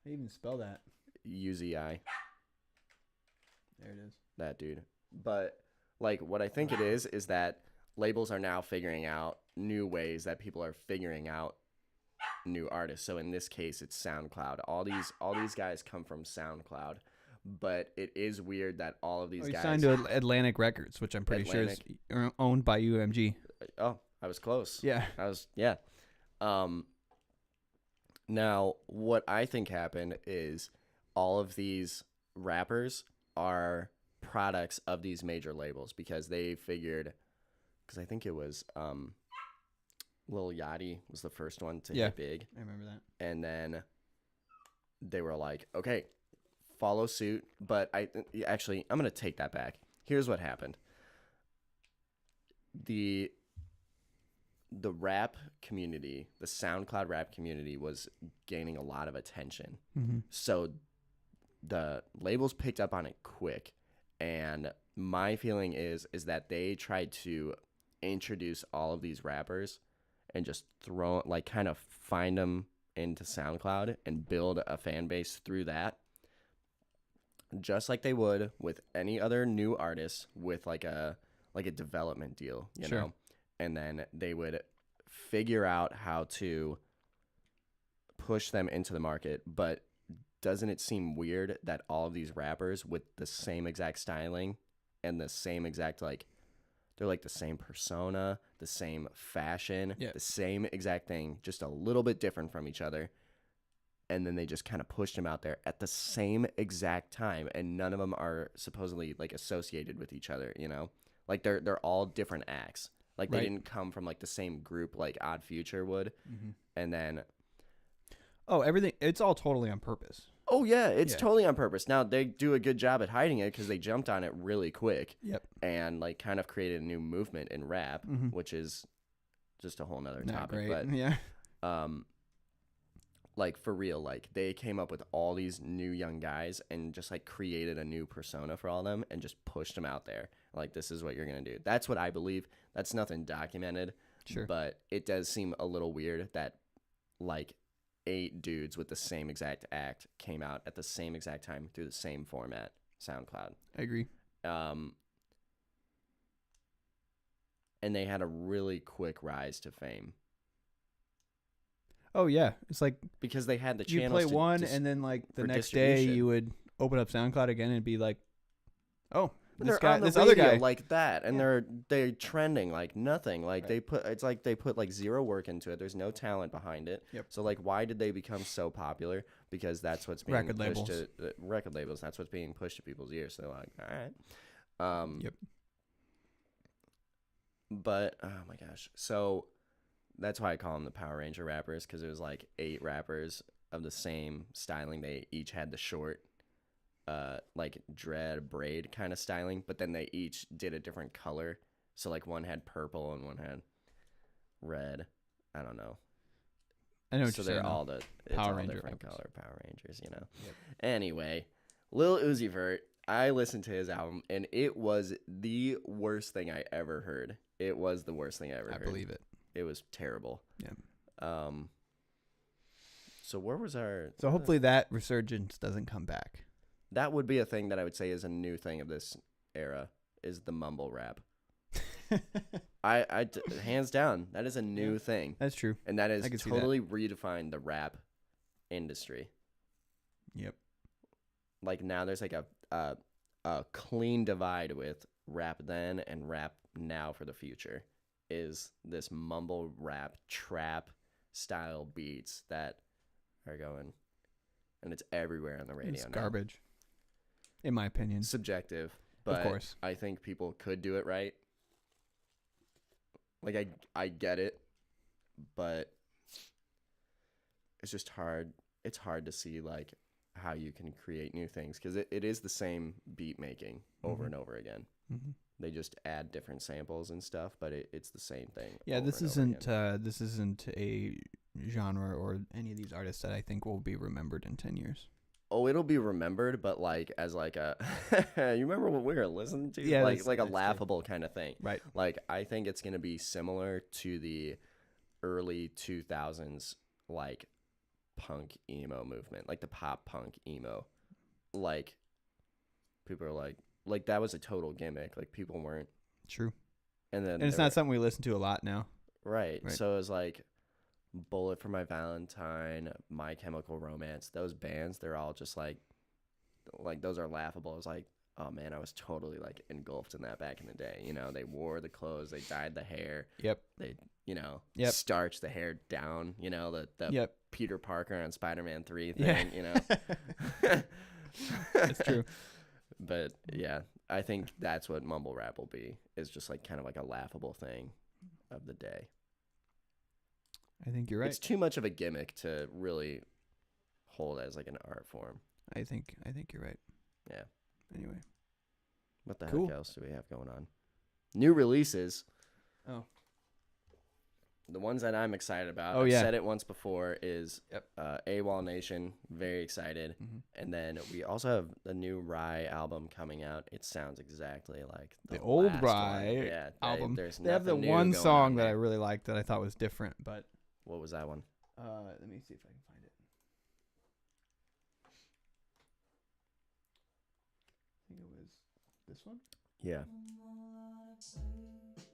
How do you even spell that? UZI. There it is. That dude. But like what I think it is that labels are now figuring out new ways that people are figuring out new artists. So in this case, it's SoundCloud. All these guys come from SoundCloud, but it is weird that all of these guys signed to Atlantic Records, which I'm pretty sure is owned by UMG. Oh, I was close. Yeah. Now what I think happened is all of these rappers are products of these major labels because they figured, because I think it was Lil Yachty was the first one to hit big. I remember that. And then they were like, okay, follow suit. But I'm going to take that back. Here's what happened. The rap community, the SoundCloud rap community was gaining a lot of attention. Mm-hmm. So the labels picked up on it quick. And my feeling is that they tried to introduce all of these rappers and just kind of find them into SoundCloud and build a fan base through that. Just like they would with any other new artist with like a development deal, you know? And then they would figure out how to push them into the market. But doesn't it seem weird that all of these rappers with the same exact styling and the same exact they're like the same persona, the same fashion, the same exact thing, just a little bit different from each other. And then they just kind of pushed them out there at the same exact time, and none of them are supposedly like associated with each other, you know? Like they're all different acts. Like they didn't come from like the same group like Odd Future would. Mm-hmm. And then everything, it's all totally on purpose. Oh, yeah, it's totally on purpose. Now, they do a good job at hiding it because they jumped on it really quick. Yep. And, like, kind of created a new movement in rap, which is just a whole nother topic. Great. But, like, for real, like, they came up with all these new young guys and just, like, created a new persona for all of them and just pushed them out there. Like, this is what you're going to do. That's what I believe. That's nothing documented. Sure. But it does seem a little weird that, like, 8 dudes with the same exact act came out at the same exact time through the same format, SoundCloud. I agree. And they had a really quick rise to fame. Oh, yeah. It's like because they had the channels. You play one, and then like the next day you would open up SoundCloud again and be like, oh, this other guy like that, and they're trending like nothing. Like they put like zero work into it. There's no talent behind it. Yep. So like, why did they become so popular? Because that's what's being record pushed labels. to record labels. That's what's being pushed to people's ears. So they're like, all right. Yep. But oh my gosh, so that's why I call them the Power Ranger rappers, because it was like 8 rappers of the same styling. They each had the short, like dread braid kind of styling, but then they each did a different color. So like one had purple and one had red. I don't know. I know what So you're saying. they're all Power all Ranger different rappers. color Power Rangers, you know. Yep. Anyway, Lil Uzi Vert, I listened to his album and it was the worst thing I ever heard. It was the worst thing I ever heard. I believe it. It was terrible. Yeah. So where was our? So hopefully that Resurgence doesn't come back. That would be a thing that I would say is a new thing of this era, is the mumble rap. Hands down, that is a new thing. That's true. And that has totally redefined the rap industry. Yep. Like now there's like a clean divide with rap then and rap now for the future, is this mumble rap trap style beats that are going, and it's everywhere on the radio. It's now. garbage, in my opinion. Subjective, but of course. I think people could do it right. Like I get it, but it's just hard. It's hard to see like how you can create new things, because it is the same beat making over and over again. Mm-hmm. They just add different samples and stuff, but it's the same thing. Yeah, this isn't a genre or any of these artists that I think will be remembered in 10 years. Oh, it'll be remembered, but like as like a you remember what we were listening to? Yeah, like a that's laughable kind of thing. Right. Like I think it's gonna be similar to the early 2000s like punk emo movement, like the pop punk emo. Like people are like that was a total gimmick. Like people weren't true. And it's not something we listen to a lot now. Right. So it was like Bullet for My Valentine, My Chemical Romance, those bands, they're all just like those are laughable. It's like, oh man, I was totally like engulfed in that back in the day. You know, they wore the clothes, they dyed the hair. Yep. They, you know, yep. starched the hair down, you know, the yep. Peter Parker on Spider-Man 3 thing, you know. That's true. But yeah, I think that's what mumble rap will be, is just like kind of like a laughable thing of the day. I think you're right. It's too much of a gimmick to really hold as like an art form. I think you're right. Yeah. Anyway. What the heck else do we have going on? New releases. Oh. The ones that I'm excited about, I've said it once before, is AWOL Nation. Very excited. Mm-hmm. And then we also have the new Rye album coming out. It sounds exactly like the old last Rye album. They have the new one going song on that there. I really liked that I thought was different, but... What was that one? Let me see if I can find it. I think it was this one? Yeah.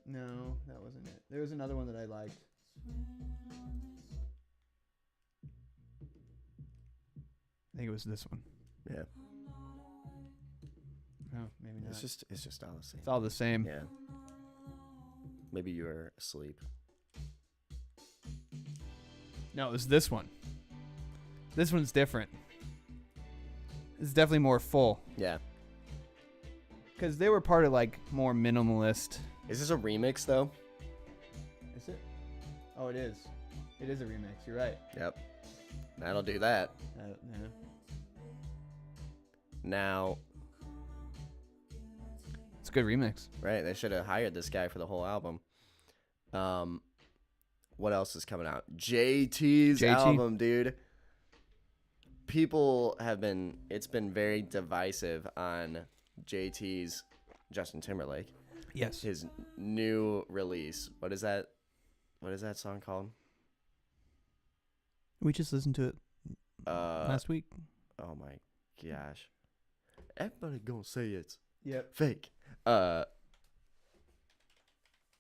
No, that wasn't it. There was another one that I liked. I think it was this one. Yeah. No, maybe not. It's just all the same. It's all the same. Yeah. Maybe you were asleep. No, it was this one. This one's different. It's definitely more full. Yeah. Because they were part of like more minimalist. Is this a remix though? Is it? Oh, it is. It is a remix. You're right. Yep. That'll do that. Yeah. Now. It's a good remix. Right. They should have hired this guy for the whole album. What else is coming out? JT's album, dude. People it's been very divisive on JT's Justin Timberlake. Yes. His new release. What is that song called? We just listened to it last week. Oh my gosh. Everybody gonna say it's fake.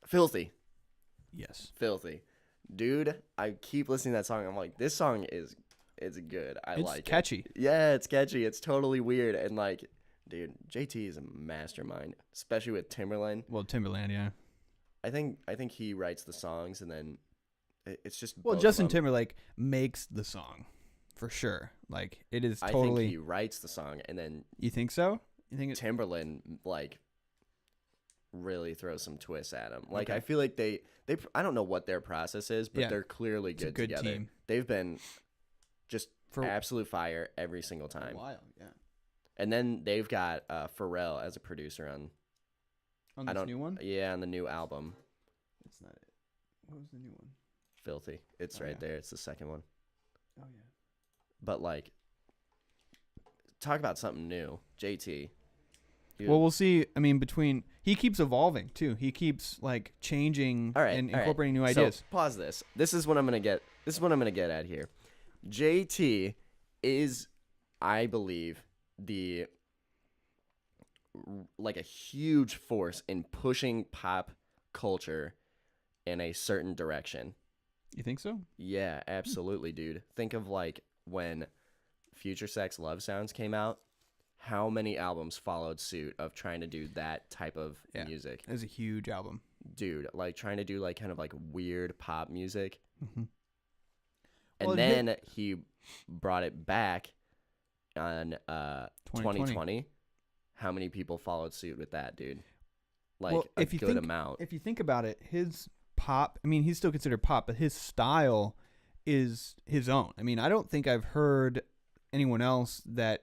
Filthy. Yes. Filthy. Dude, I keep listening to that song. I'm like, this song it's good. It's catchy. Yeah, it's catchy. It's totally weird. And like, dude, JT is a mastermind, especially with Timberland. Well, Timberland, yeah. I think he writes the songs, and then it's just Justin Timberlake makes the song for sure. Like it is totally. I think he writes the song, and then you think so? You think Timberland like really throw some twists at them. Like, I feel like they I don't know what their process is, but they're clearly good together. Team. They've been just for absolute fire every single time. A while, yeah. And then they've got Pharrell as a producer on this new one. Yeah, on the new album. It's not it. What was the new one? Filthy. It's right there. It's the second one. Oh yeah. But like, talk about something new, JT. Well, we'll see. I mean, he keeps evolving too. He keeps like changing and incorporating new ideas. So, pause this. This is what I'm gonna get. This is what I'm gonna get at here. JT is, I believe, like a huge force in pushing pop culture in a certain direction. You think so? Yeah, absolutely, dude. Think of like when Future Sex Love Sounds came out. How many albums followed suit of trying to do that type of music? It was a huge album. Dude, like trying to do like kind of like weird pop music. Mm-hmm. And then he brought it back on 2020. How many people followed suit with that, dude? Like a good amount. If you think about it, his pop, I mean, he's still considered pop, but his style is his own. I mean, I don't think I've heard anyone else that,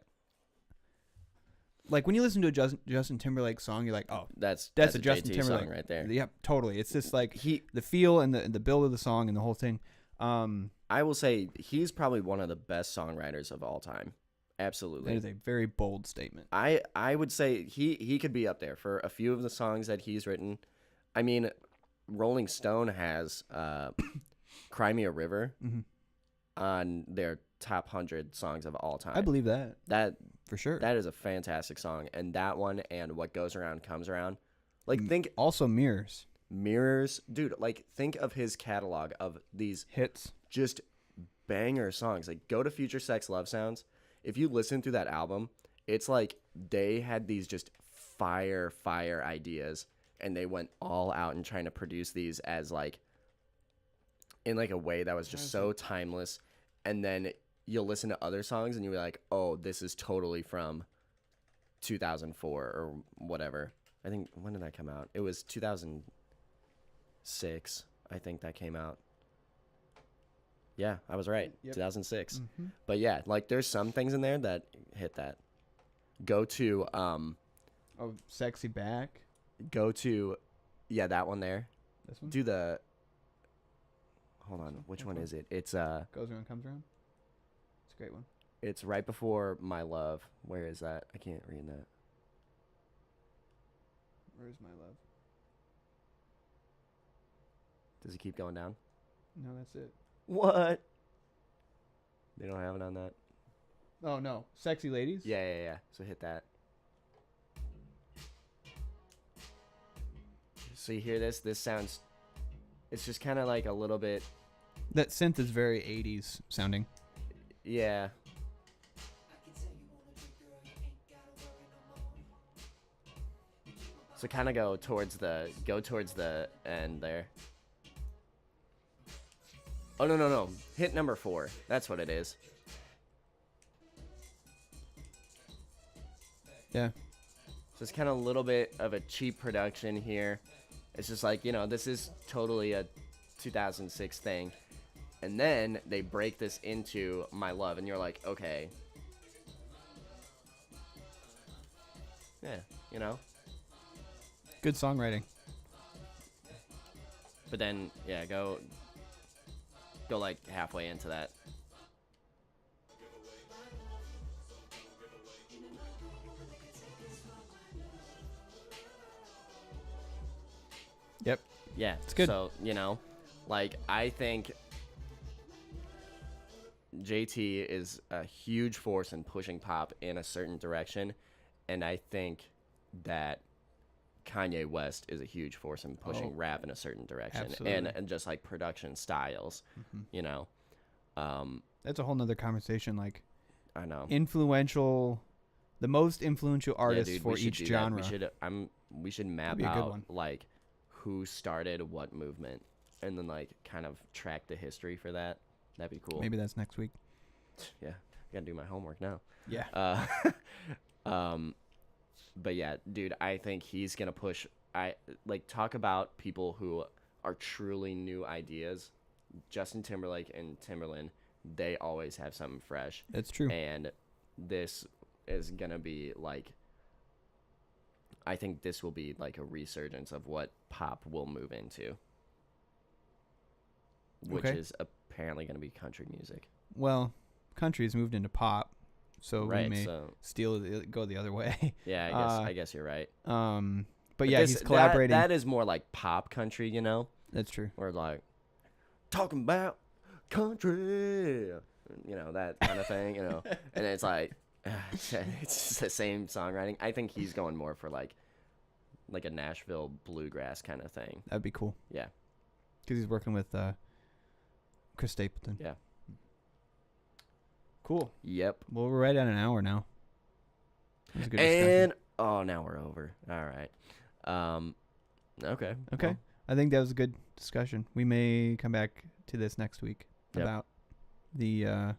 like, when you listen to a Justin Timberlake song, you're like, oh, that's a Justin JT Timberlake song right there. Yeah, totally. It's just like the feel and the build of the song and the whole thing. I will say he's probably one of the best songwriters of all time. Absolutely. That is a very bold statement. I would say he could be up there for a few of the songs that he's written. I mean, Rolling Stone has Cry Me a River on their top 100 songs of all time. I believe that. That for sure. That is a fantastic song. And that one and What Goes Around Comes Around. Like, think also Mirrors. Mirrors. Dude, like, think of his catalog of these hits. Just banger songs. Like, go to Future Sex Love Sounds. If you listen through that album, it's like they had these just fire ideas, and they went all out and trying to produce these as like in like a way that was just so timeless. And then you'll listen to other songs and you're like, oh, this is totally from 2004 or whatever. I think, when did that come out? It was 2006. I think that came out. Yeah, I was right. Yep. 2006. Mm-hmm. But yeah, like there's some things in there that hit that. Go to Sexy Back. Go to that one there. This one? Do the hold on, which one is it? It's Goes Around Comes Around. It's a great one. It's right before My Love. Where is that? I can't read that. Where is My Love? Does it keep going down? No, that's it. What? They don't have it on that? Oh, no. Sexy Ladies? Yeah. So hit that. So you hear this? This sounds... It's just kind of like a little bit... That synth is very 80s sounding. Yeah. So kind of go towards the end there. Oh, no. Hit number 4. That's what it is. Yeah. So it's kind of a little bit of a cheap production here. It's just like, this is totally a 2006 thing. And then they break this into My Love, and you're like, okay. Yeah, Good songwriting. But then, yeah, go like halfway into that. Yep. Yeah, it's good. So, like, I think JT is a huge force in pushing pop in a certain direction, and I think that Kanye West is a huge force in pushing rap in a certain direction. Absolutely. And just like production styles, That's a whole nother conversation. Like, I know. The most influential artists for each genre. We should map out like who started what movement, and then like kind of track the history for that. That'd be cool. Maybe that's next week. Yeah, I gotta do my homework now. Yeah. But yeah, dude, I think he's gonna push I like talk about people who are truly new ideas. Justin Timberlake and Timberland, they always have something fresh. That's true. And this is going to be like, I think this will be like a resurgence of what pop will move into, which is apparently going to be country music. Well, country has moved into pop, so we may go the other way. Yeah, I guess you're right. But yeah, he's collaborating. That is more like pop country, you know? That's true. Or like, talking about country, you know, that kind of thing, you know? And it's like, it's just the same songwriting. I think he's going more for like a Nashville bluegrass kind of thing. That'd be cool. Yeah. Because he's working with Chris Stapleton. Yeah. Cool. Yep. Well, we're right at an hour now. That was a good discussion. Now we're over. All right. Okay. Well, I think that was a good discussion. We may come back to this next week about the some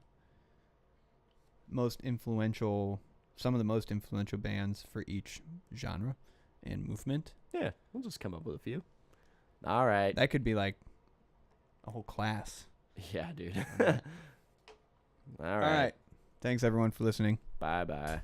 of the most influential bands for each genre and movement. Yeah, we'll just come up with a few. All right. That could be like a whole class. Yeah, dude. All right. Thanks, everyone, for listening. Bye-bye.